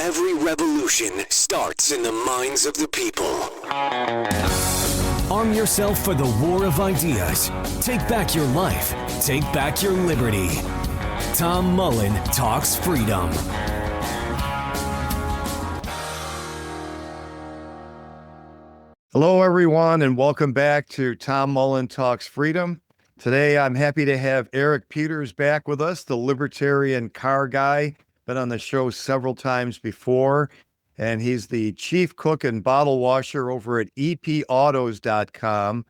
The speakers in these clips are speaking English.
Every revolution starts in the minds of the people. Arm yourself for the war of ideas. Take back your life. Take back your liberty. Tom Mullen Talks Freedom. Hello, everyone, and welcome back to Tom Mullen Talks Freedom. Today, I'm happy to have Eric Peters back with us, the libertarian car guy. Been on the show several times before, and he's the chief cook and bottle washer over at epautos.com,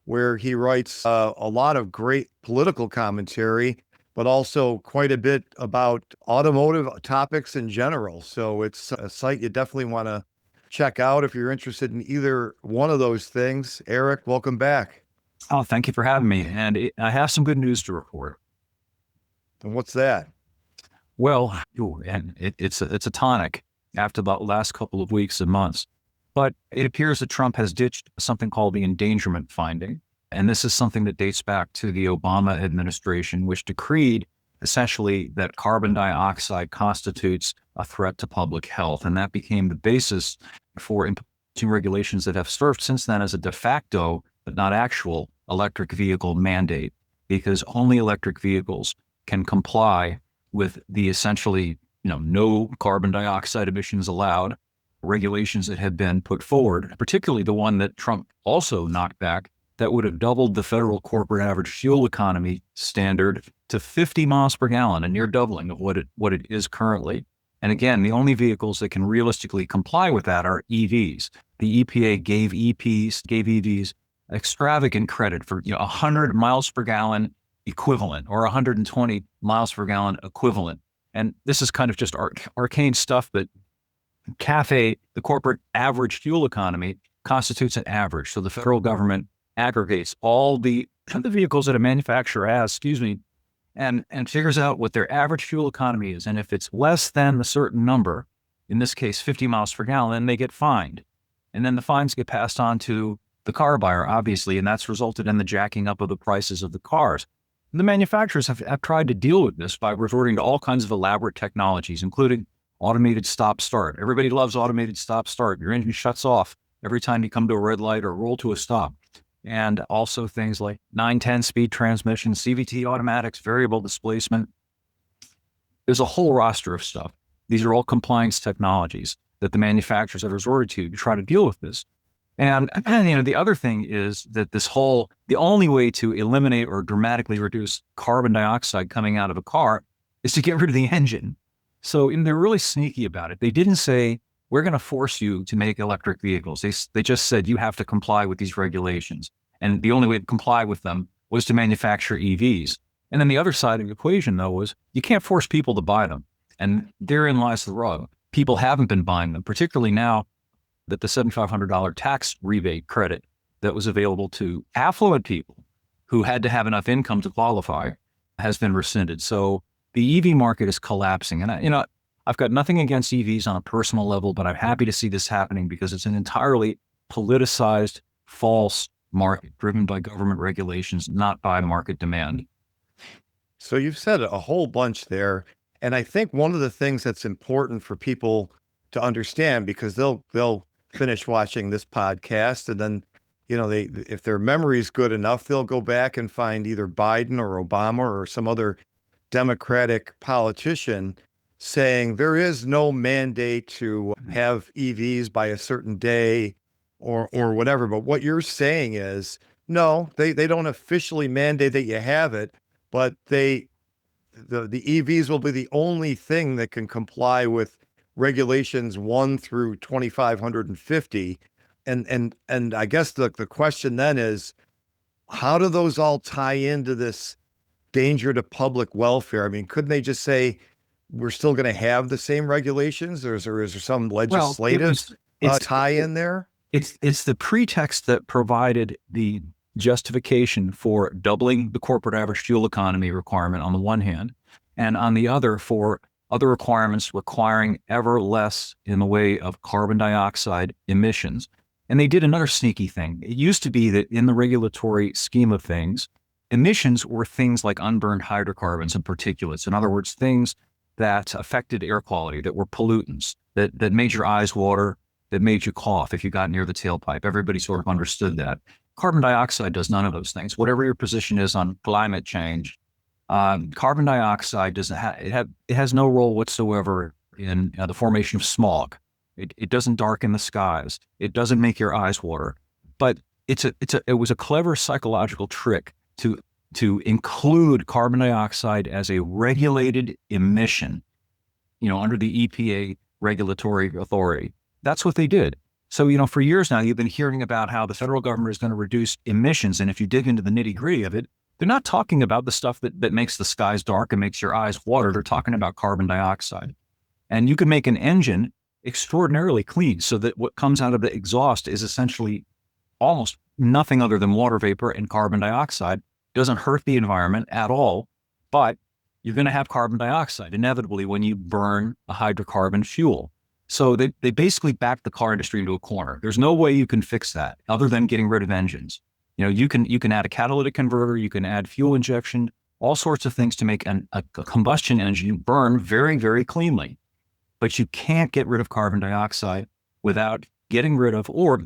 where he writes a lot of great political commentary, but also quite a bit about automotive topics in general. So it's a site you definitely want to check out if you're interested in either one of those things. Eric, welcome back. Oh, thank you for having me. And I have some good news to report. And what's that? Well, it's a tonic after the last couple of weeks and months. But it appears that Trump has ditched something called the endangerment finding. And this is something that dates back to the Obama administration, which decreed essentially that carbon dioxide constitutes a threat to public health. And that became the basis for implementing regulations that have served since then as a de facto, but not actual, electric vehicle mandate, because only electric vehicles can comply with the essentially, no carbon dioxide emissions allowed regulations that have been put forward, particularly the one that Trump also knocked back that would have doubled the federal corporate average fuel economy standard to 50 miles per gallon, a near doubling of what it is currently. And again, the only vehicles that can realistically comply with that are EVs. The EPA gave EVs extravagant credit for 100 miles per gallon equivalent or 120 miles per gallon equivalent. And this is kind of just arcane stuff, but CAFE, the corporate average fuel economy, constitutes an average. So the federal government aggregates all the vehicles that a manufacturer has, and figures out what their average fuel economy is. And if it's less than a certain number, in this case, 50 miles per gallon, then they get fined. And then the fines get passed on to the car buyer, obviously, and that's resulted in the jacking up of the prices of the cars. And the manufacturers have tried to deal with this by resorting to all kinds of elaborate technologies, including automated stop-start. Everybody loves automated stop-start. Your engine shuts off every time you come to a red light or roll to a stop. And also things like 9-10 speed transmission, CVT automatics, variable displacement. There's a whole roster of stuff. These are all compliance technologies that the manufacturers have resorted to try to deal with this. And the other thing is that the only way to eliminate or dramatically reduce carbon dioxide coming out of a car is to get rid of the engine. So they're really sneaky about it. They didn't say, we're going to force you to make electric vehicles. They just said you have to comply with these regulations. And the only way to comply with them was to manufacture EVs. And then the other side of the equation, though, was you can't force people to buy them. And therein lies the rub. People haven't been buying them, particularly now that the $7,500 tax rebate credit that was available to affluent people who had to have enough income to qualify has been rescinded. So the EV market is collapsing. And I've got nothing against EVs on a personal level, but I'm happy to see this happening because it's an entirely politicized, false market driven by government regulations, not by market demand. So you've said a whole bunch there. And I think one of the things that's important for people to understand, because they'll finish watching this podcast and then, if their memory is good enough, they'll go back and find either Biden or Obama or some other Democratic politician saying there is no mandate to have EVs by a certain day or whatever. But what you're saying is, no, they don't officially mandate that you have it, but the EVs will be the only thing that can comply with regulations 1 through 2,550. And I guess the question then is, how do those all tie into this danger to public welfare? I mean, couldn't they just say, we're still going to have the same regulations, or is there some legislative tie in there? It's the pretext that provided the justification for doubling the corporate average fuel economy requirement on the one hand, and on the other for other requirements requiring ever less in the way of carbon dioxide emissions. And they did another sneaky thing. It used to be that in the regulatory scheme of things, emissions were things like unburned hydrocarbons and particulates. In other words, things that affected air quality, that were pollutants. that made your eyes water, that made you cough if you got near the tailpipe. Everybody sort of understood that. Carbon dioxide does none of those things. Whatever your position is on climate change, carbon dioxide doesn't it has no role whatsoever in the formation of smog. It doesn't darken the skies. It doesn't make your eyes water. But it was a clever psychological trick to include carbon dioxide as a regulated emission, under the EPA regulatory authority. That's what they did. So, for years now, you've been hearing about how the federal government is going to reduce emissions. And if you dig into the nitty gritty of it, they're not talking about the stuff that makes the skies dark and makes your eyes water. They're talking about carbon dioxide. And you can make an engine extraordinarily clean so that what comes out of the exhaust is essentially almost nothing other than water vapor and carbon dioxide. Doesn't hurt the environment at all, but you're going to have carbon dioxide inevitably when you burn a hydrocarbon fuel. So they basically backed the car industry into a corner. There's no way you can fix that other than getting rid of engines. You can add a catalytic converter, you can add fuel injection, all sorts of things to make a combustion engine burn very, very cleanly. But you can't get rid of carbon dioxide without getting rid of or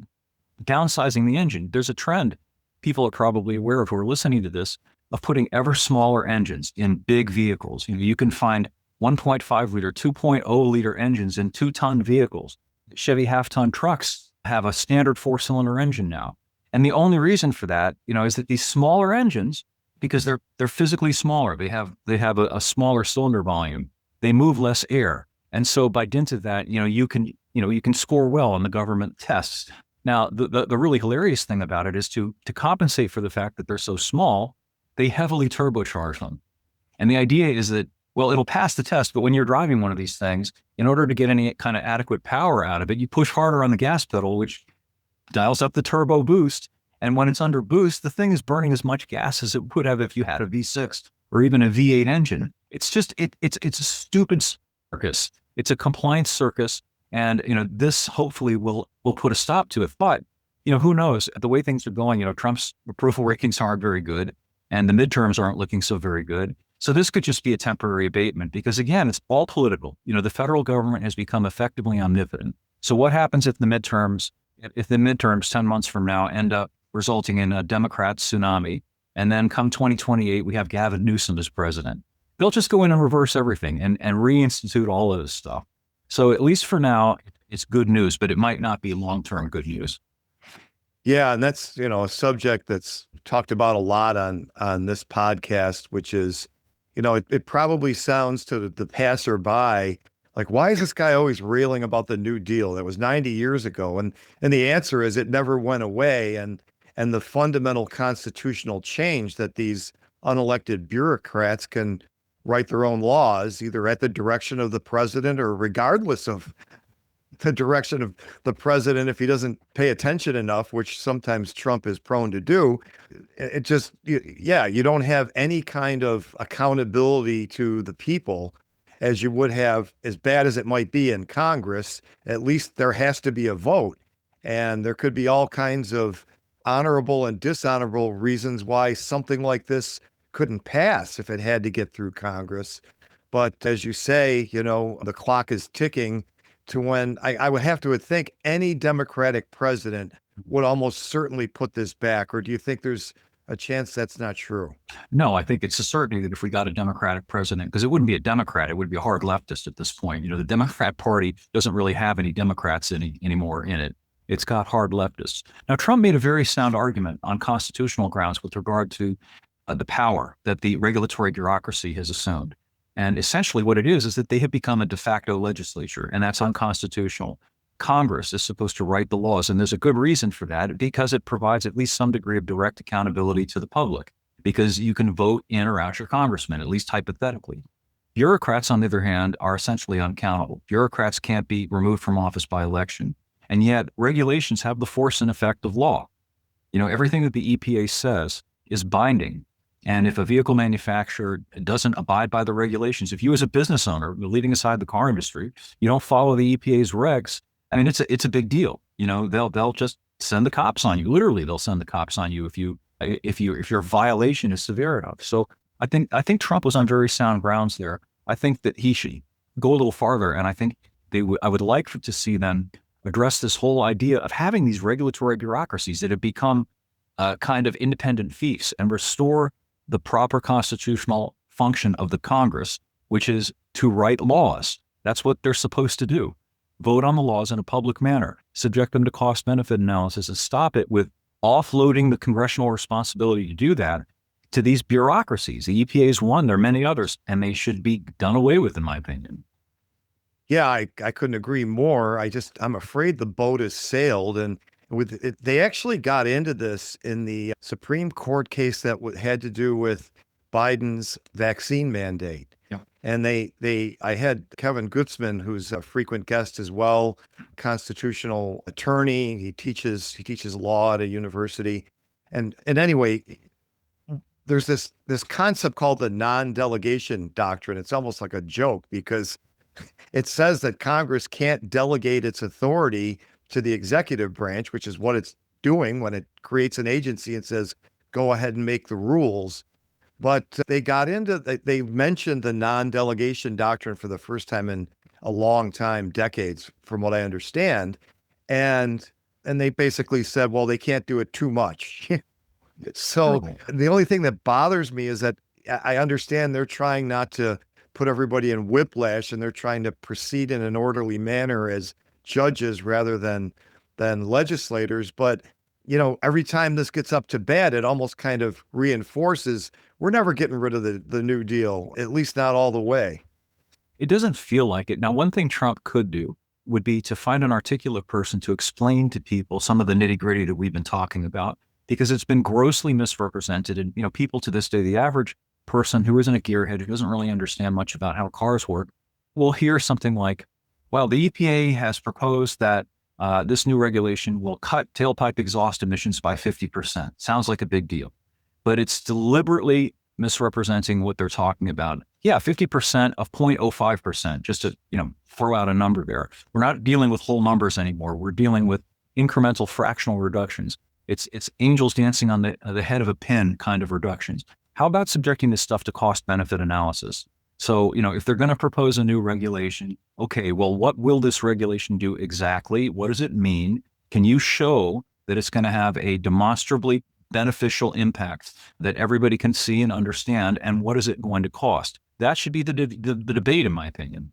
downsizing the engine. There's a trend people are probably aware of who are listening to this of putting ever smaller engines in big vehicles. You can find 1.5 liter, 2.0 liter engines in 2-ton vehicles. Chevy half-ton trucks have a standard 4-cylinder engine now. And the only reason for that, is that these smaller engines, because they're physically smaller, they have a smaller cylinder volume, they move less air. And so by dint of that, you can score well on the government tests. Now, the really hilarious thing about it is to compensate for the fact that they're so small, they heavily turbocharge them. And the idea is that, well, it'll pass the test, but when you're driving one of these things, in order to get any kind of adequate power out of it, you push harder on the gas pedal, which dials up the turbo boost. And when it's under boost, the thing is burning as much gas as it would have if you had a V6 or even a V8 engine. It's just, it's a stupid circus. It's a compliance circus. And, this hopefully will put a stop to it. But, who knows? The way things are going, Trump's approval ratings aren't very good and the midterms aren't looking so very good. So this could just be a temporary abatement because, again, it's all political. The federal government has become effectively omnipotent. So what happens if the midterms 10 months from now end up resulting in a Democrat tsunami, and then come 2028, we have Gavin Newsom as president? They'll just go in and reverse everything and reinstitute all of this stuff. So at least for now, it's good news, but it might not be long-term good news. Yeah, and that's, a subject that's talked about a lot on this podcast, which is, it probably sounds to the passerby like, why is this guy always railing about the New Deal? That was 90 years ago. And the answer is it never went away. And the fundamental constitutional change that these unelected bureaucrats can write their own laws, either at the direction of the president or regardless of the direction of the president if he doesn't pay attention enough, which sometimes Trump is prone to do. It just, you don't have any kind of accountability to the people as you would have, as bad as it might be in Congress. At least there has to be a vote. And there could be all kinds of honorable and dishonorable reasons why something like this couldn't pass if it had to get through Congress. But as you say, the clock is ticking to when I would have to think any Democratic president would almost certainly put this back. Or do you think there's a chance that's not true? No, I think it's a certainty that if we got a Democratic president, because it wouldn't be a Democrat, it would be a hard leftist at this point. The Democrat Party doesn't really have any Democrats anymore in it. It's got hard leftists. Now, Trump made a very sound argument on constitutional grounds with regard to the power that the regulatory bureaucracy has assumed. And essentially what it is that they have become a de facto legislature, and that's unconstitutional. Congress is supposed to write the laws, and there's a good reason for that, because it provides at least some degree of direct accountability to the public, because you can vote in or out your congressman, at least hypothetically. Bureaucrats, on the other hand, are essentially uncountable. Bureaucrats can't be removed from office by election, and yet regulations have the force and effect of law. Everything that the EPA says is binding. And if a vehicle manufacturer doesn't abide by the regulations, if you as a business owner, leaving aside the car industry, you don't follow the EPA's regs, I mean, it's a big deal. They'll just send the cops on you. Literally, they'll send the cops on you if your violation is severe enough. So I think Trump was on very sound grounds there. I think that he should go a little farther, and I think I would like to see them address this whole idea of having these regulatory bureaucracies that have become kind of independent fiefs and restore the proper constitutional function of the Congress, which is to write laws. That's what they're supposed to do. Vote on the laws in a public manner, subject them to cost-benefit analysis, and stop it with offloading the congressional responsibility to do that to these bureaucracies. The EPA is one, there are many others, and they should be done away with, in my opinion. Yeah, I couldn't agree more. I'm afraid the boat has sailed. And they actually got into this in the Supreme Court case that had to do with Biden's vaccine mandate. Yeah. And I had Kevin Gutzman, who's a frequent guest as well, constitutional attorney. He teaches law at a university. And anyway, there's this concept called the non-delegation doctrine. It's almost like a joke because it says that Congress can't delegate its authority to the executive branch, which is what it's doing when it creates an agency and says, go ahead and make the rules. But they mentioned the non-delegation doctrine for the first time in a long time, decades, from what I understand. And they basically said, well, they can't do it too much. So the only thing that bothers me is that I understand they're trying not to put everybody in whiplash, and they're trying to proceed in an orderly manner as judges rather than legislators. But, every time this gets up to bat, it almost kind of reinforces we're never getting rid of the New Deal, at least not all the way. It doesn't feel like it. Now, one thing Trump could do would be to find an articulate person to explain to people some of the nitty-gritty that we've been talking about, because it's been grossly misrepresented. And, people to this day, the average person who isn't a gearhead, who doesn't really understand much about how cars work, will hear something like, well, the EPA has proposed that this new regulation will cut tailpipe exhaust emissions by 50%. Sounds like a big deal, but it's deliberately misrepresenting what they're talking about. Yeah, 50% of 0.05%, just to, throw out a number there. We're not dealing with whole numbers anymore. We're dealing with incremental fractional reductions. It's angels dancing on the head of a pin kind of reductions. How about subjecting this stuff to cost-benefit analysis? So, if they're going to propose a new regulation, okay, well, what will this regulation do exactly? What does it mean? Can you show that it's going to have a demonstrably beneficial impact that everybody can see and understand? And what is it going to cost? That should be the debate, in my opinion.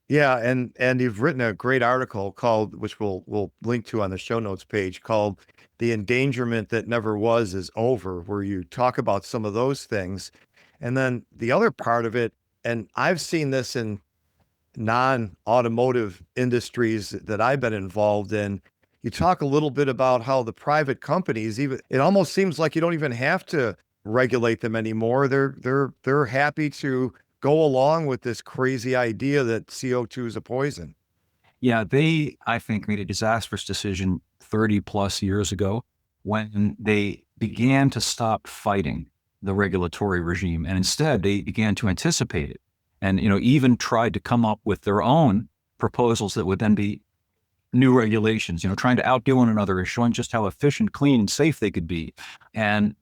Yeah, and you've written a great article called, which we'll link to on the show notes page, called "The Endangerment That Never Was Is Over," where you talk about some of those things. And then the other part of it, and I've seen this in non-automotive industries that I've been involved in, you talk a little bit about how the private companies, it almost seems like you don't even have to regulate them anymore. They're happy to go along with this crazy idea that CO2 is a poison. Yeah, they, I think, made a disastrous decision 30 plus years ago when they began to stop fighting the regulatory regime. And instead, they began to anticipate it and, even tried to come up with their own proposals that would then be new regulations, trying to outdo one another, showing just how efficient, clean, and safe they could be. And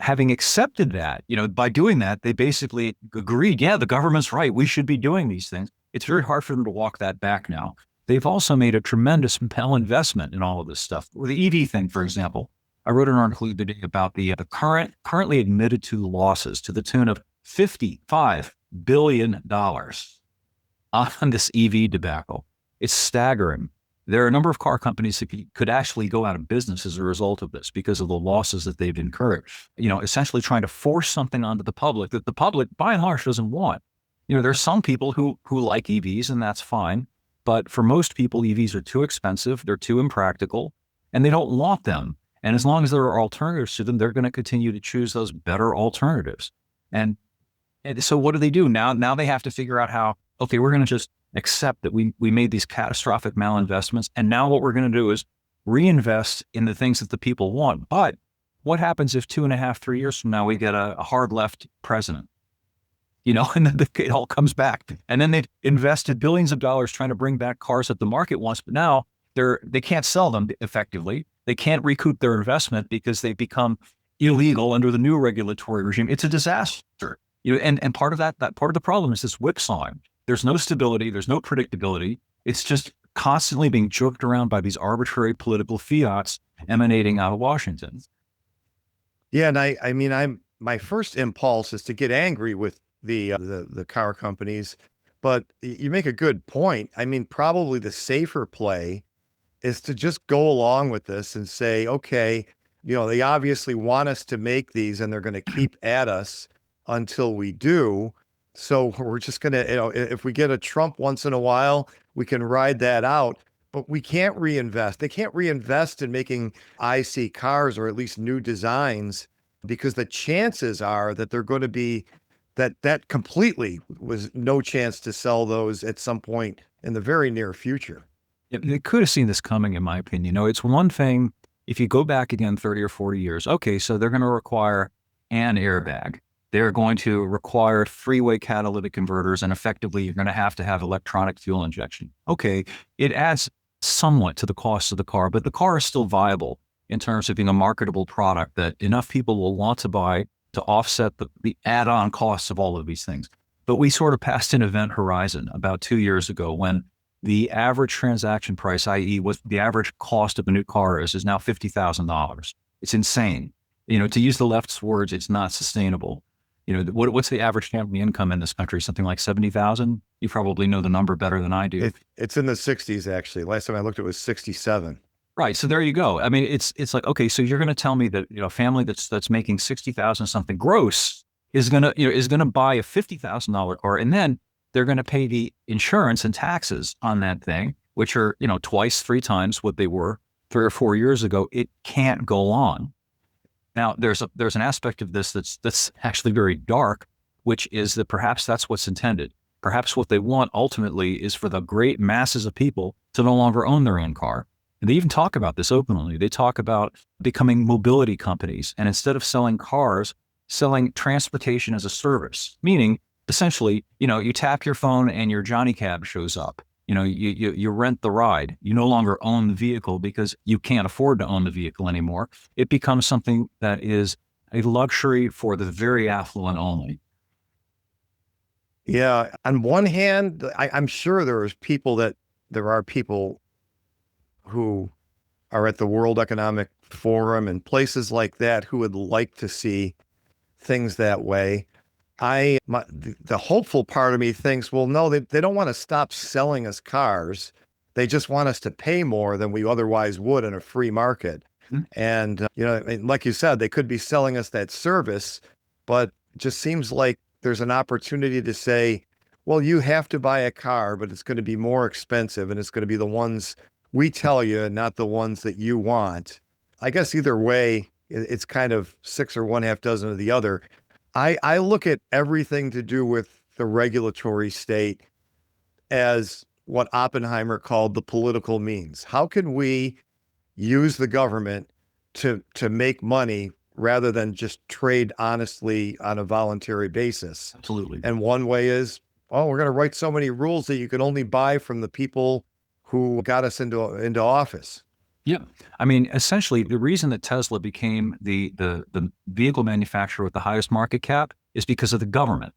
having accepted that, by doing that, they basically agreed, yeah, the government's right. We should be doing these things. It's very hard for them to walk that back now. They've also made a tremendous investment in all of this stuff. With the EV thing, for example, I wrote an article today about the currently admitted to losses to the tune of $55 billion on this EV debacle. It's staggering. There are a number of car companies that could actually go out of business as a result of this because of the losses that they've incurred, essentially trying to force something onto the public that the public by and large doesn't want. There's some people who like EVs, and that's fine. But for most people, EVs are too expensive, they're too impractical, and they don't want them. And as long as there are alternatives to them, they're going to continue to choose those better alternatives. And so what do? Now they have to figure out how, okay, we're going to just accept that we made these catastrophic malinvestments. And now what we're going to do is reinvest in the things that the people want. But what happens if 2.5, 3 years from now, we get a hard left president? And then it all comes back. And then they've invested billions of dollars trying to bring back cars that the market wants, but now they can't sell them effectively. They can't recoup their investment because they've become illegal under the new regulatory regime. It's a disaster. And part of that part of the problem is this whipsawing. There's no stability. There's no predictability. It's just constantly being jerked around by these arbitrary political fiats emanating out of Washington. Yeah, and I mean, my first impulse is to get angry with the car companies, but you make a good point. I mean, probably the safer play is to just go along with this and say, okay, they obviously want us to make these, and they're going to keep at us until we do. So we're just going to, if we get a Trump once in a while, we can ride that out. But we can't reinvest. They can't reinvest in making IC cars, or at least new designs, because the chances are that they're going to be that completely was no chance to sell those at some point in the very near future. Yeah, they could have seen this coming, in my opinion. It's one thing if you go back again 30 or 40 years. Okay, so they're going to require an airbag. They're going to require freeway catalytic converters, and effectively, you're going to have electronic fuel injection. Okay, it adds somewhat to the cost of the car, but the car is still viable in terms of being a marketable product that enough people will want to buy to offset the add-on costs of all of these things. But we sort of passed an event horizon about 2 years ago when the average transaction price, i.e. what the average cost of a new car is now $50,000. It's insane. To use the left's words, it's not sustainable. What's the average family income in this country? Something like 70,000? You probably know the number better than I do. It's in the 60s, actually. Last time I looked, it was 67. Right. So there you go. I mean, it's like, okay, so you're going to tell me that, a family that's making 60,000 something gross is going to buy a $50,000 car, and then they're going to pay the insurance and taxes on that thing, which are, twice, 3 times what they were 3 or 4 years ago. It can't go on. Now, there's an aspect of this that's actually very dark, which is that perhaps that's what's intended. Perhaps what they want ultimately is for the great masses of people to no longer own their own car. And they even talk about this openly. They talk about becoming mobility companies, and instead of selling cars, selling transportation as a service, meaning essentially, you tap your phone and your Johnny Cab shows up. You rent the ride. You no longer own the vehicle because you can't afford to own the vehicle anymore. It becomes something that is a luxury for the very affluent only. Yeah. On one hand, I'm sure there are people who are at the World Economic Forum and places like that who would like to see things that way. The hopeful part of me thinks, well, no, they don't want to stop selling us cars. They just want us to pay more than we otherwise would in a free market. Mm-hmm. And, like you said, they could be selling us that service, but it just seems like there's an opportunity to say, well, you have to buy a car, but it's going to be more expensive, and it's going to be the ones we tell you, not the ones that you want. I guess either way, it's kind of 6 or 1/2 dozen of the other. I look at everything to do with the regulatory state as what Oppenheimer called the political means. How can we use the government to make money rather than just trade honestly on a voluntary basis? Absolutely. And one way is, we're going to write so many rules that you can only buy from the people who got us into office. Yeah. I mean, essentially, the reason that Tesla became the vehicle manufacturer with the highest market cap is because of the government.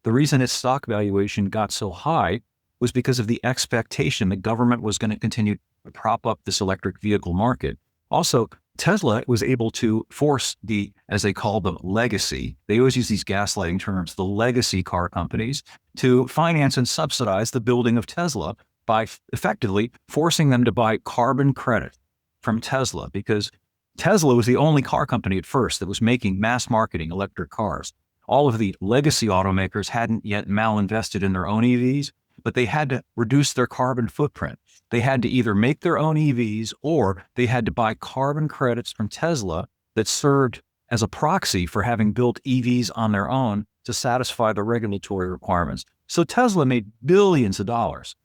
The reason its stock valuation got so high was because of the expectation the government was going to continue to prop up this electric vehicle market. Also, Tesla was able to force as they call them, legacy. They always use these gaslighting terms, the legacy car companies, to finance and subsidize the building of Tesla by effectively forcing them to buy carbon credit from Tesla, because Tesla was the only car company at first that was making mass marketing electric cars. All of the legacy automakers hadn't yet malinvested in their own EVs, but they had to reduce their carbon footprint. They had to either make their own EVs or they had to buy carbon credits from Tesla that served as a proxy for having built EVs on their own to satisfy the regulatory requirements. So Tesla made billions of dollars,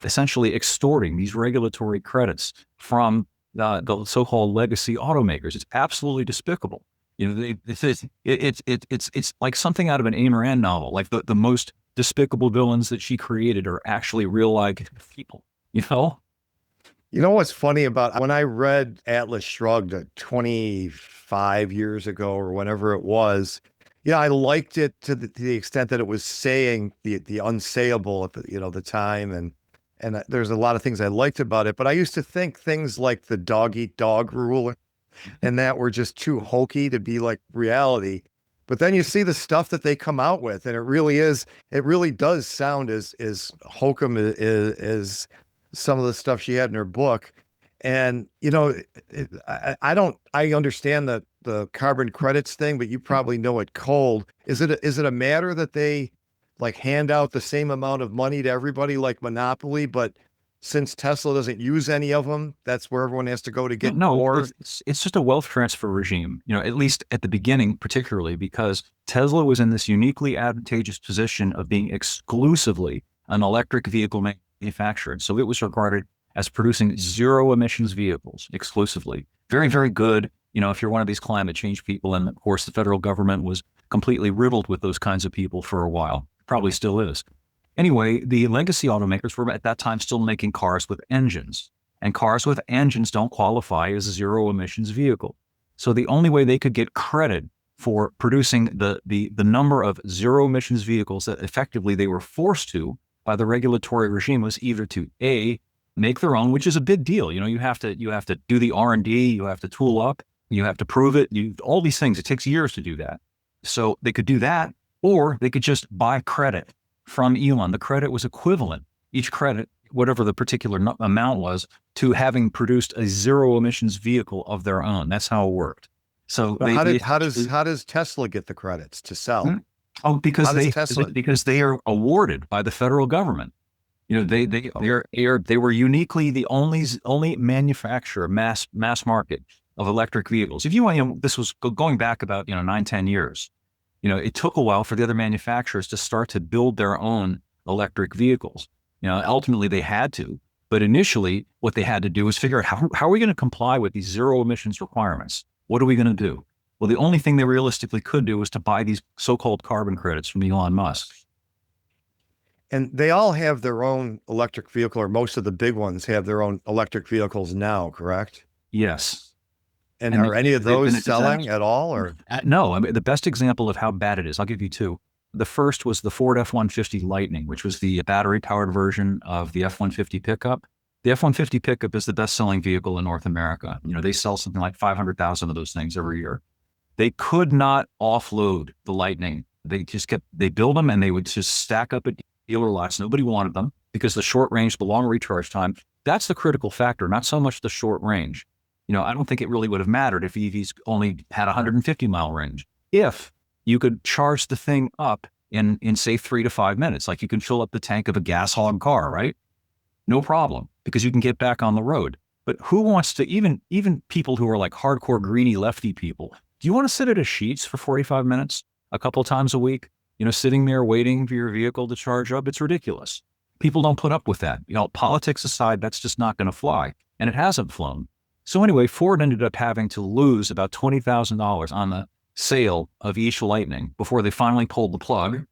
essentially extorting these regulatory credits from the so-called legacy automakers. It's absolutely despicable. It's like something out of an Ayn Rand novel. Like the most despicable villains that she created are actually real life people. You know what's funny about when I read Atlas Shrugged 25 years ago or whenever it was, Yeah, I liked it to the extent that it was saying the unsayable at the time, and there's a lot of things I liked about it. But I used to think things like the dog eat dog rule and that were just too hokey to be like reality. But then you see the stuff that they come out with, and it really does sound as hokum as some of the stuff she had in her book. And I understand the carbon credits thing, but you probably know it cold. Is it a matter that they like hand out the same amount of money to everybody like Monopoly, but since Tesla doesn't use any of them, that's where everyone has to go to get No, more? it's just a wealth transfer regime, at least at the beginning, particularly because Tesla was in this uniquely advantageous position of being exclusively an electric vehicle manufacturer. And so it was regarded as producing zero emissions vehicles exclusively. Very, very good. If you're one of these climate change people, and of course the federal government was completely riddled with those kinds of people for a while, probably still is. Anyway, the legacy automakers were at that time still making cars with engines, and cars with engines don't qualify as a zero emissions vehicle. So the only way they could get credit for producing the number of zero emissions vehicles that effectively they were forced to by the regulatory regime was either to make their own, which is a big deal. You have to do the R&D, you have to tool up, you have to prove it, all these things. It takes years to do that. So they could do that, or they could just buy credit from Elon. The credit was equivalent, each credit, whatever the particular amount was, to having produced a zero emissions vehicle of their own. That's how it worked. So how does Tesla get the credits to sell? Oh, because they are awarded by the federal government. They were uniquely the only manufacturer, mass market of electric vehicles. If you want, this was going back about 9-10 years. It took a while for the other manufacturers to start to build their own electric vehicles. Ultimately they had to, but initially what they had to do was figure out how are we going to comply with these zero emissions requirements? What are we going to do? Well, the only thing they realistically could do was to buy these so-called carbon credits from Elon Musk. And they all have their own electric vehicle, or most of the big ones have their own electric vehicles now, correct? Yes. And are any of those selling at all? Or no? I mean, the best example of how bad it is, I'll give you two. The first was the Ford F-150 Lightning, which was the battery-powered version of the F-150 pickup. The F-150 pickup is the best-selling vehicle in North America. They sell something like 500,000 of those things every year. They could not offload the Lightning. They build them and they would just stack up at dealer lots. Nobody wanted them because the short range, the long recharge time, that's the critical factor, not so much the short range. I don't think it really would have mattered if EVs only had 150-mile range. If you could charge the thing up in say 3 to 5 minutes, like you can fill up the tank of a gas hog car, right? No problem, because you can get back on the road. But who wants to, even people who are like hardcore greeny lefty people, do you want to sit at a Sheetz for 45 minutes a couple times a week? Sitting there waiting for your vehicle to charge up? It's ridiculous. People don't put up with that. Politics aside, that's just not going to fly. And it hasn't flown. So anyway, Ford ended up having to lose about $20,000 on the sale of each Lightning before they finally pulled the plug.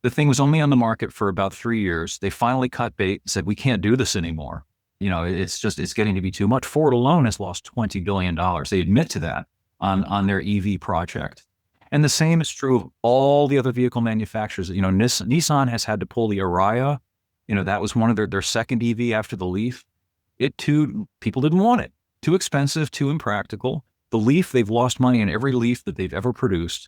The thing was only on the market for about 3 years. They finally cut bait and said, we can't do this anymore. It's getting to be too much. Ford alone has lost $20 billion. They admit to that on their EV project. And the same is true of all the other vehicle manufacturers. Nissan has had to pull the Ariya. That was one of their second EV after the Leaf. It too, people didn't want it. Too expensive, too impractical. The Leaf, they've lost money in every Leaf that they've ever produced.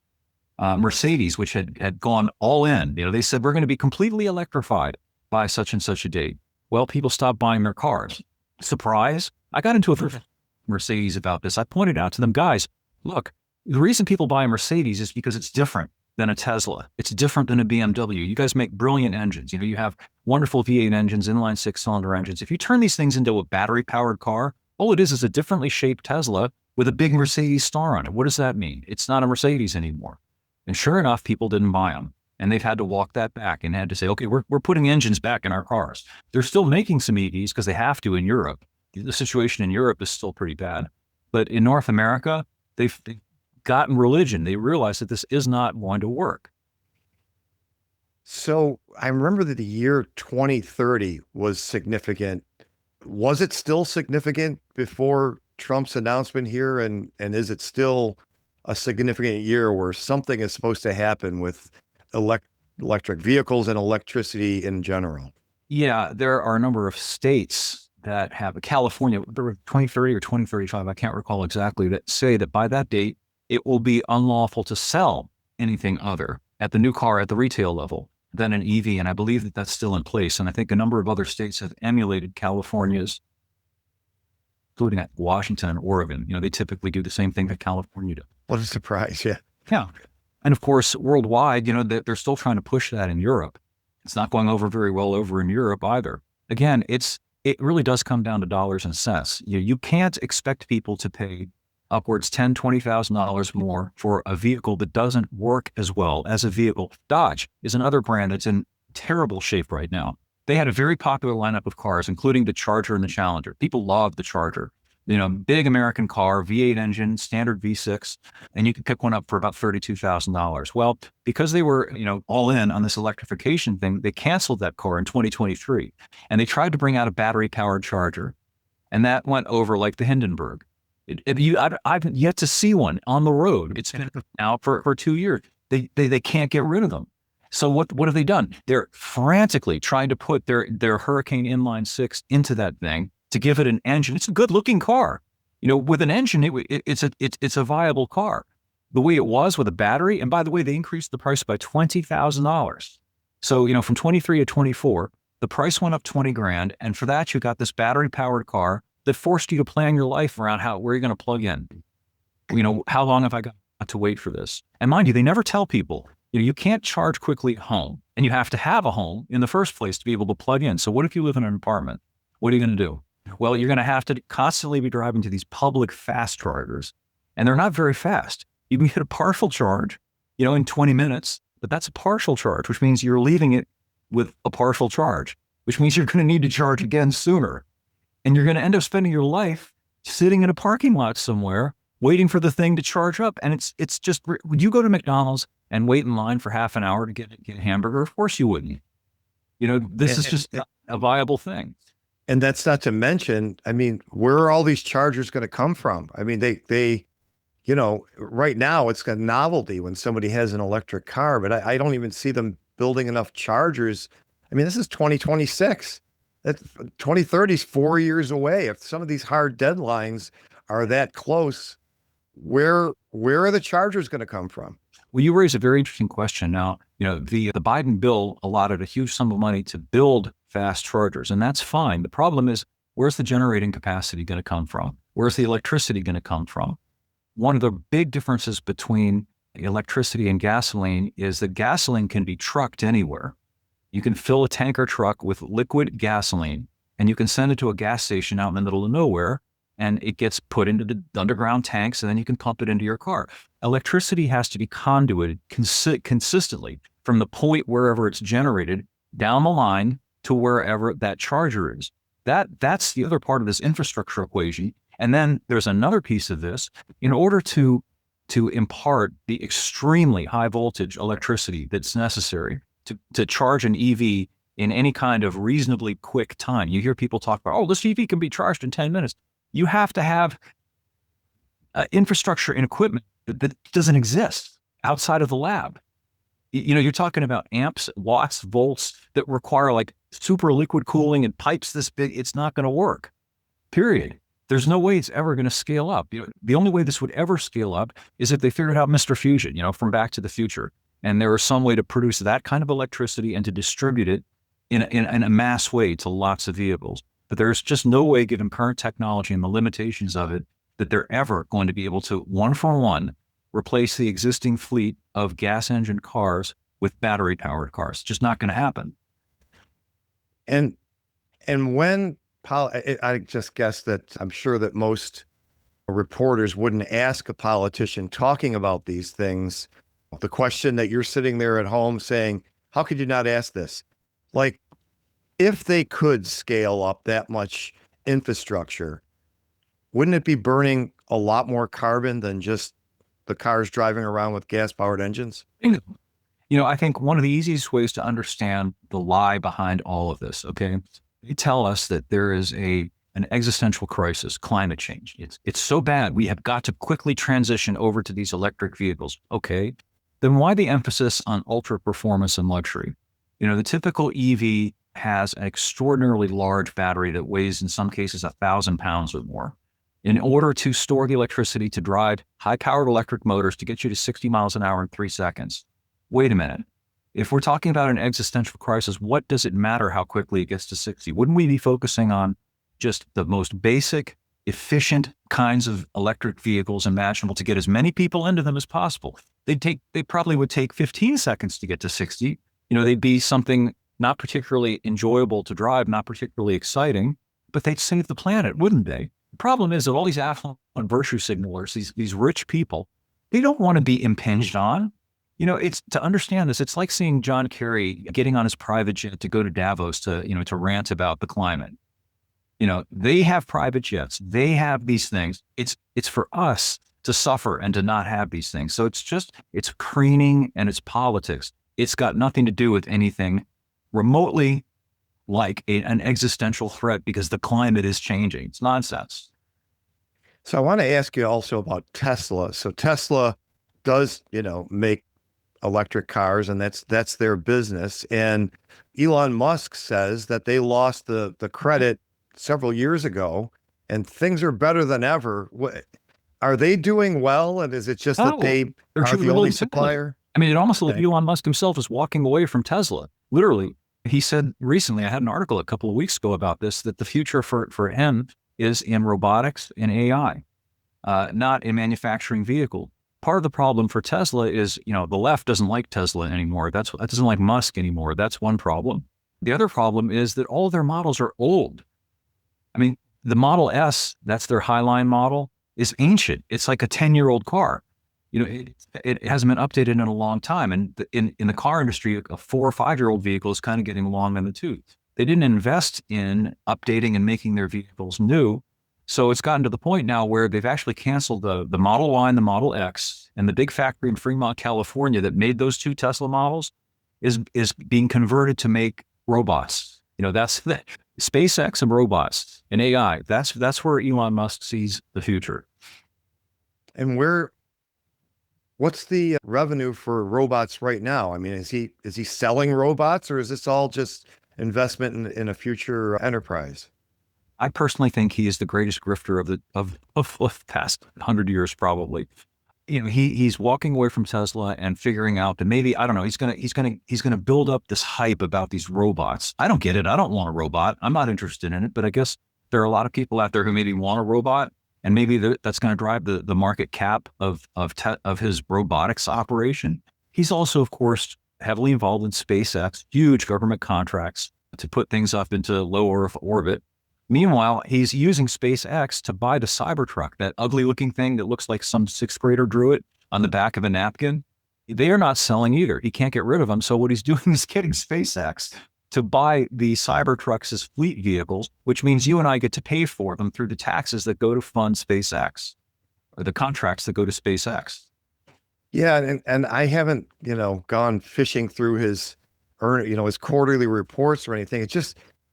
Mercedes, which had gone all in, they said, we're going to be completely electrified by such and such a date. Well, people stopped buying their cars. Surprise. I got into a Mercedes about this. I pointed out to them, guys, look, the reason people buy a Mercedes is because it's different than a Tesla. It's different than a BMW. You guys make brilliant engines. You have wonderful V8 engines, inline 6-cylinder engines. If you turn these things into a battery-powered car, all it is a differently shaped Tesla with a big Mercedes star on it. What does that mean? It's not a Mercedes anymore. And sure enough, people didn't buy them. And they've had to walk that back and had to say, okay, we're putting engines back in our cars. They're still making some EVs because they have to in Europe. The situation in Europe is still pretty bad. But in North America, they've gotten religion. They realize that this is not going to work. So I remember that the year 2030 was significant. Was it still significant before Trump's announcement here? And is it still a significant year where something is supposed to happen with electric vehicles and electricity in general. Yeah, there are a number of states that have California, there were 2030 or 2035, I can't recall exactly, that say that by that date, it will be unlawful to sell anything other at the new car at the retail level than an EV. And I believe that that's still in place. And I think a number of other states have emulated California's, including at Washington and Oregon. They typically do the same thing that California does. What a surprise. Yeah. Yeah. And of course, worldwide, they're still trying to push that in Europe. It's not going over very well over in Europe either. Again, it really does come down to dollars and cents. You can't expect people to pay upwards $10,000, $20,000 more for a vehicle that doesn't work as well as a vehicle. Dodge is another brand that's in terrible shape right now. They had a very popular lineup of cars, including the Charger and the Challenger. People loved the Charger. Big American car, V8 engine, standard V6, and you could pick one up for about $32,000. Well, because they were, all in on this electrification thing, they canceled that car in 2023, and they tried to bring out a battery-powered Charger, and that went over like the Hindenburg. I've yet to see one on the road. It's been out for 2 years. They can't get rid of them. So what have they done? They're frantically trying to put their Hurricane Inline 6 into that thing to give it an engine. It's a good looking car. With an engine, it's a viable car. The way it was with a battery, and by the way, they increased the price by $20,000. So, from 23 to 24, the price went up 20 grand. And for that, you got this battery powered car that forced you to plan your life around where you're going to plug in. How long have I got to wait for this? And mind you, they never tell people, you can't charge quickly at home, and you have to have a home in the first place to be able to plug in. So what if you live in an apartment? What are you going to do? Well, you're going to have to constantly be driving to these public fast chargers, and they're not very fast. You can get a partial charge, in 20 minutes, but that's a partial charge, which means you're leaving it with a partial charge, which means you're going to need to charge again sooner. And you're going to end up spending your life sitting in a parking lot somewhere, waiting for the thing to charge up. And it's just, would you go to McDonald's and wait in line for half an hour to get a hamburger? Of course you wouldn't. This is just not a viable thing. And that's not to mention, where are all these chargers going to come from? They right now it's a novelty when somebody has an electric car, but I don't even see them building enough chargers. This is 2026. 2030 is 4 years away. If some of these hard deadlines are that close, where are the chargers going to come from? Well, you raise a very interesting question. Now, the Biden bill allotted a huge sum of money to build fast chargers, and that's fine. The problem is, where's the generating capacity going to come from? Where's the electricity going to come from? One of the big differences between electricity and gasoline is that gasoline can be trucked anywhere. You can fill a tanker truck with liquid gasoline, and you can send it to a gas station out in the middle of nowhere, and it gets put into the underground tanks, and then you can pump it into your car. Electricity has to be conduited consistently from the point wherever it's generated down the line to wherever that charger is. That's the other part of this infrastructure equation. And then there's another piece of this. In order to impart the extremely high voltage electricity that's necessary to charge an EV in any kind of reasonably quick time. You hear people talk about, this EV can be charged in 10 minutes. You have to have infrastructure and equipment that doesn't exist outside of the lab. You're talking about amps, watts, volts that require like super liquid cooling and pipes this big. It's not going to work, period. There's no way it's ever going to scale up. The only way this would ever scale up is if they figured out Mr. Fusion, from Back to the Future. And there was some way to produce that kind of electricity and to distribute it in a mass way to lots of vehicles. But there's just no way, given current technology and the limitations of it, that they're ever going to be able to, one for one, replace the existing fleet of gas engine cars with battery powered cars. It's just not going to happen. And when I just guess that I'm sure that most reporters wouldn't ask a politician talking about these things the question that you're sitting there at home saying, how could you not ask this? Like, if they could scale up that much infrastructure, wouldn't it be burning a lot more carbon than just the cars driving around with gas-powered engines? I think one of the easiest ways to understand the lie behind all of this, okay, they tell us that there is a an existential crisis, climate change. It's so bad. We have got to quickly transition over to these electric vehicles. Okay, then why the emphasis on ultra performance and luxury? The typical EV has an extraordinarily large battery that weighs, in some cases, 1,000 pounds or more. In order to store the electricity to drive high-powered electric motors to get you to 60 miles an hour in 3 seconds. Wait a minute. If we're talking about an existential crisis, what does it matter how quickly it gets to 60? Wouldn't we be focusing on just the most basic, efficient kinds of electric vehicles imaginable to get as many people into them as possible? They probably would take 15 seconds to get to 60. They'd be something not particularly enjoyable to drive, not particularly exciting, but they'd save the planet, wouldn't they? The problem is that all these affluent virtue signalers, these rich people, they don't want to be impinged on. It's to understand this. It's like seeing John Kerry getting on his private jet to go to Davos to rant about the climate. They have private jets. They have these things. It's for us to suffer and to not have these things. So it's preening and it's politics. It's got nothing to do with anything remotely like an existential threat because the climate is changing. It's nonsense. So I want to ask you also about Tesla. So Tesla does, make electric cars, and that's their business. And Elon Musk says that they lost the credit several years ago, and things are better than ever. Are they doing well? And is it just that they are the only supplier? I mean, it almost like Elon Musk himself is walking away from Tesla. Literally, he said recently, I had an article a couple of weeks ago about this, that the future for him is in robotics and AI, not in manufacturing vehicles. Part of the problem for Tesla is, the left doesn't like Tesla anymore. That doesn't like Musk anymore. That's one problem. The other problem is that all of their models are old. I mean, the Model S, that's their Highline model, is ancient. It's like a 10-year-old car. It hasn't been updated in a long time. And in the car industry, a 4 or 5-year-old vehicle is kind of getting long in the tooth. They didn't invest in updating and making their vehicles new. So it's gotten to the point now where they've actually canceled the Model Y and the Model X, and the big factory in Fremont, California that made those two Tesla models is being converted to make robots. That's the SpaceX and robots and AI. That's where Elon Musk sees the future. And what's the revenue for robots right now? I mean, is he selling robots, or is this all just investment in a future enterprise? I personally think he is the greatest grifter of the past 100 years, probably. He's walking away from Tesla and figuring out that maybe, I don't know, he's gonna build up this hype about these robots. I don't get it. I don't want a robot. I'm not interested in it. But I guess there are a lot of people out there who maybe want a robot, and maybe that's going to drive the market cap of his robotics operation. He's also, of course, heavily involved in SpaceX, huge government contracts to put things up into low Earth orbit. Meanwhile, he's using SpaceX to buy the Cybertruck, that ugly looking thing that looks like some 6th grader drew it on the back of a napkin. They are not selling either. He can't get rid of them. So what he's doing is getting SpaceX to buy the Cybertrucks as fleet vehicles, which means you and I get to pay for them through the taxes that go to fund SpaceX, or the contracts that go to SpaceX. Yeah. And I haven't, gone fishing through his quarterly reports or anything.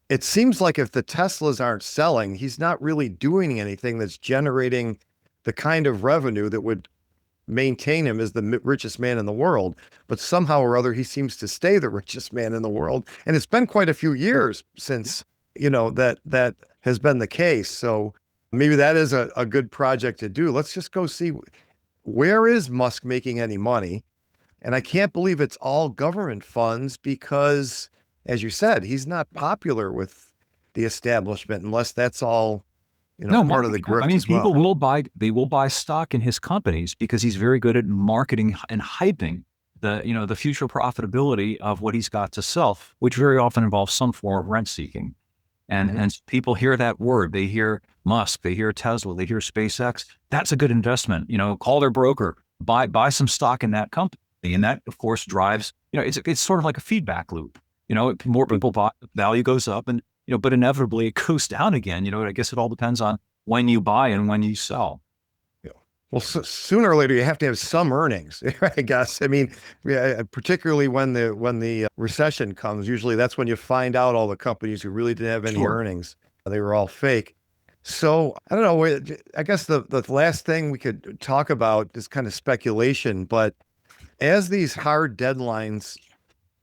It seems like if the Teslas aren't selling, he's not really doing anything that's generating the kind of revenue that would maintain him as the richest man in the world. But somehow or other, he seems to stay the richest man in the world. And it's been quite a few years since, that has been the case. So maybe that is a good project to do. Let's just go see, where is Musk making any money? And I can't believe it's all government funds because, as you said, he's not popular with the establishment unless that's all, part of the grift. I mean, as well. people will buy stock in his companies because he's very good at marketing and hyping the future profitability of what he's got to sell, which very often involves some form of rent seeking. And people hear that word. They hear Musk, they hear Tesla, they hear SpaceX. That's a good investment. Call their broker, buy some stock in that company. And that, of course, drives, it's sort of like a feedback loop. More people buy, value goes up, and but inevitably it goes down again. I guess it all depends on when you buy and when you sell. Yeah. Well, sooner or later you have to have some earnings, I guess. I mean, particularly when the recession comes, usually that's when you find out all the companies who really didn't have any earnings. They were all fake. So I don't know. I guess the last thing we could talk about is kind of speculation, but as these hard deadlines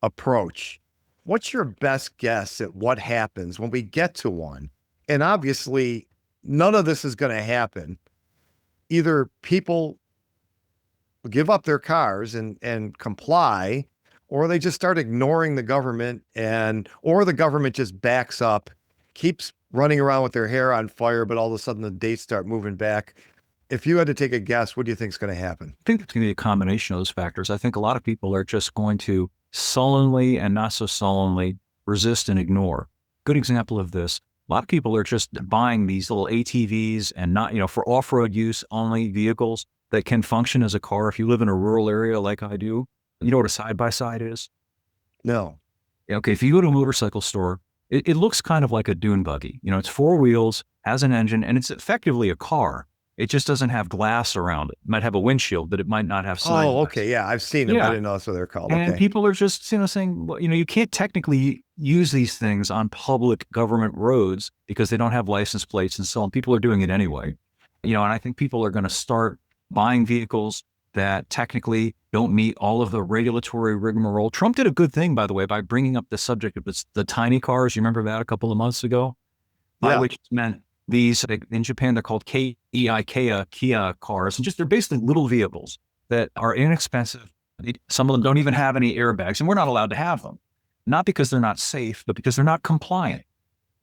approach, what's your best guess at what happens when we get to one? And obviously, none of this is going to happen. Either people give up their cars and comply, or they just start ignoring the government, or the government just backs up, keeps running around with their hair on fire, but all of a sudden the dates start moving back. If you had to take a guess, what do you think is going to happen? I think it's going to be a combination of those factors. I think a lot of people are just going to sullenly and not so sullenly resist and ignore. Good example of this. A lot of people are just buying these little ATVs and not, for off-road use only vehicles that can function as a car. If you live in a rural area like I do, you know what a side-by-side is? No. Okay, if you go to a motorcycle store, it looks kind of like a dune buggy. It's four wheels, has an engine, and it's effectively a car. It just doesn't have glass around it. It might have a windshield, but it might not have side. Oh, okay. Yeah, I've seen them. I didn't know that's what they're called. And okay. people are just, saying, well, you can't technically use these things on public government roads because they don't have license plates and so on. People are doing it anyway. And I think people are going to start buying vehicles that technically don't meet all of the regulatory rigmarole. Trump did a good thing, by the way, by bringing up the subject of the tiny cars. You remember that a couple of months ago? Yeah. Which meant these, in Japan, they're called Kia cars. And they're basically little vehicles that are inexpensive. Some of them don't even have any airbags, and we're not allowed to have them. Not because they're not safe, but because they're not compliant.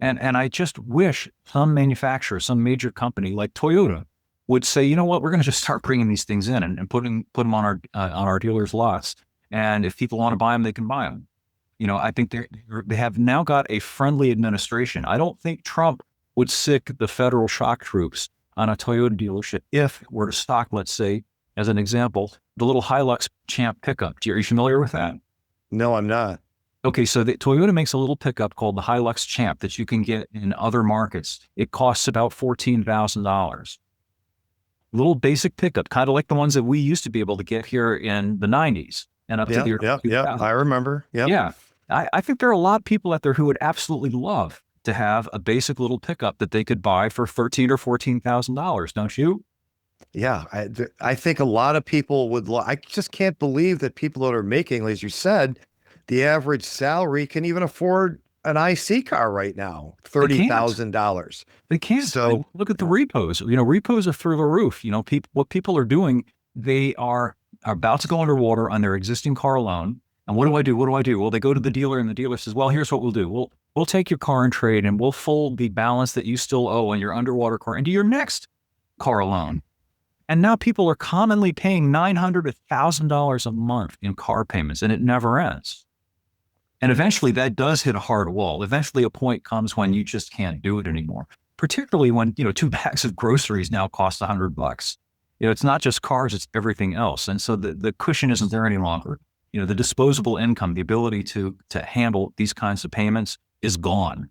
And I just wish some manufacturer, some major company like Toyota would say, you know what, we're going to just start bringing these things in and put them on our dealers' lots. And if people want to buy them, they can buy them. I think they have now got a friendly administration. I don't think Trump would sick the federal shock troops on a Toyota dealership if it were to stock, let's say, as an example, the little Hilux Champ pickup. Are you familiar with that? No, I'm not. Okay, so Toyota makes a little pickup called the Hilux Champ that you can get in other markets. It costs about $14,000. Little basic pickup, kind of like the ones that we used to be able to get here in the 90s and up to the early 2000s. Yeah, I remember. Yep. Yeah, I think there are a lot of people out there who would absolutely love to have a basic little pickup that they could buy for $13,000 or $14,000, don't you? Yeah, I think a lot of people would. I just can't believe that people that are making, as you said, the average salary can even afford an IC car right now, $30,000. They can't. So look at the repos. Repos are through the roof. What people are doing, they are about to go underwater on their existing car loan. And what do I do? What do I do? Well, they go to the dealer, and the dealer says, well, here's what we'll do. We'll take your car in trade, and we'll fold the balance that you still owe on your underwater car into your next car loan. And now people are commonly paying $900 to $1,000 a month in car payments, and it never ends. And eventually that does hit a hard wall. Eventually a point comes when you just can't do it anymore, particularly when, 2 bags of groceries now cost $100. It's not just cars, it's everything else. And so the cushion isn't there any longer. The disposable income, the ability to handle these kinds of payments is gone.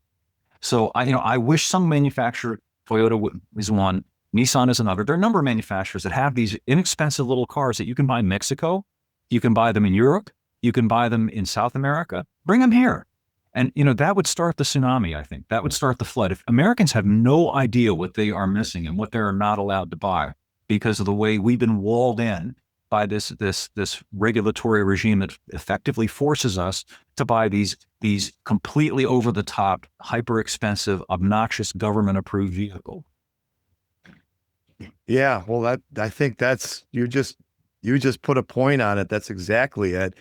So I wish some manufacturer, Toyota is one, Nissan is another. There are a number of manufacturers that have these inexpensive little cars that you can buy in Mexico, you can buy them in Europe, you can buy them in South America. Bring them here. And, that would start the tsunami, I think. That would start the flood. If Americans have no idea what they are missing and what they're not allowed to buy because of the way we've been walled in by this regulatory regime that effectively forces us to buy these completely over-the-top, hyper-expensive, obnoxious government-approved vehicles. Yeah, well, I think that's you just put a point on it. That's exactly it.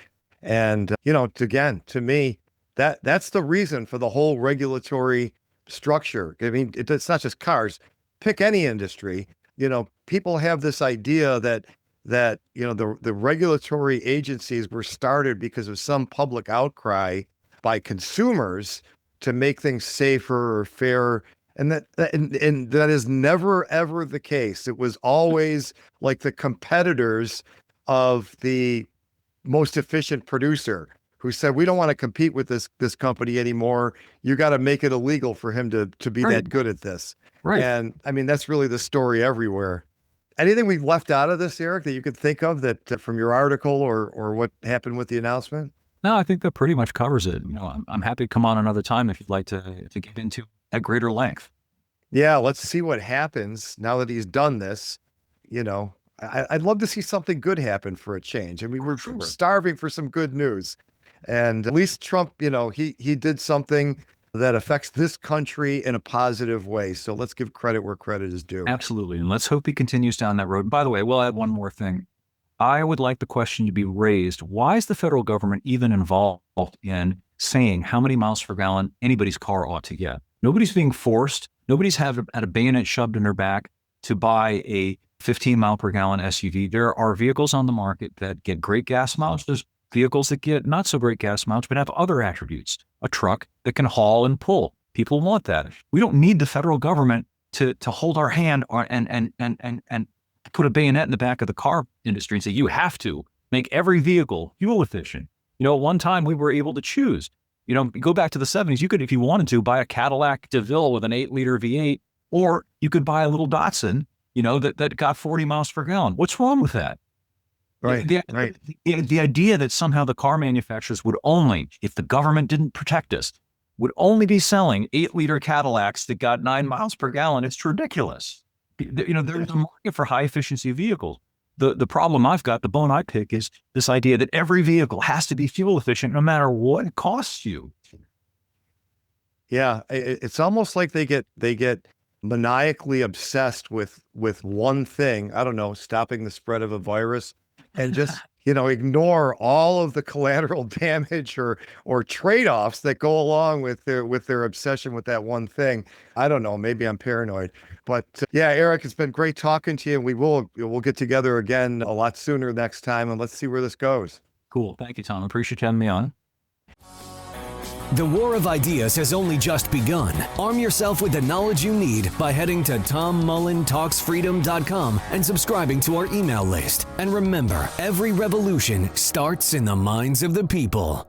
And again, to me, that's the reason for the whole regulatory structure. I mean, it's not just cars. Pick any industry. People have this idea that the regulatory agencies were started because of some public outcry by consumers to make things safer or fairer. And that is never, ever the case. It was always like the competitors of the most efficient producer who said, we don't want to compete with this company anymore. You got to make it illegal for him to be that good at this. Right. And I mean, that's really the story everywhere. Anything we've left out of this, Eric, that you could think of that from your article or what happened with the announcement? No, I think that pretty much covers it. I'm happy to come on another time if you'd like to get into at greater length. Yeah, let's see what happens now that he's done this. You know, I'd love to see something good happen for a change. I mean, we're Sure. starving for some good news. And at least Trump, he did something that affects this country in a positive way. So let's give credit where credit is due. Absolutely. And let's hope he continues down that road. By the way, we'll add one more thing. I would like the question to be raised. Why is the federal government even involved in saying how many miles per gallon anybody's car ought to get? Nobody's being forced. Nobody's had a bayonet shoved in their back to buy a 15 mile per gallon SUV. There are vehicles on the market that get great gas mileage. There's vehicles that get not so great gas mileage, but have other attributes. A truck that can haul and pull. People want that. We don't need the federal government to hold our hand and put a bayonet in the back of the car industry and say, you have to make every vehicle fuel efficient. At one time we were able to choose. Go back to the 70s, you could, if you wanted to, buy a Cadillac DeVille with an 8-liter V8, or you could buy a little Datsun, that got 40 miles per gallon. What's wrong with that? Right. Right. The idea that somehow the car manufacturers would only, if the government didn't protect us, would only be selling 8-liter Cadillacs that got 9 miles per gallon, it's ridiculous. There's a market for high efficiency vehicles. The problem I've got, the bone I pick, is this idea that every vehicle has to be fuel efficient no matter what it costs you. Yeah, it's almost like they get maniacally obsessed with one thing. I don't know, stopping the spread of a virus, and just ignore all of the collateral damage or trade-offs that go along with their obsession with that one thing. I don't know, maybe I'm paranoid, but yeah, Eric, it's been great talking to you, and we'll get together again a lot sooner next time, and let's see where this goes. Cool. Thank you, Tom. Appreciate you having me on. The war of ideas has only just begun. Arm yourself with the knowledge you need by heading to TomMullenTalksFreedom.com and subscribing to our email list. And remember, every revolution starts in the minds of the people.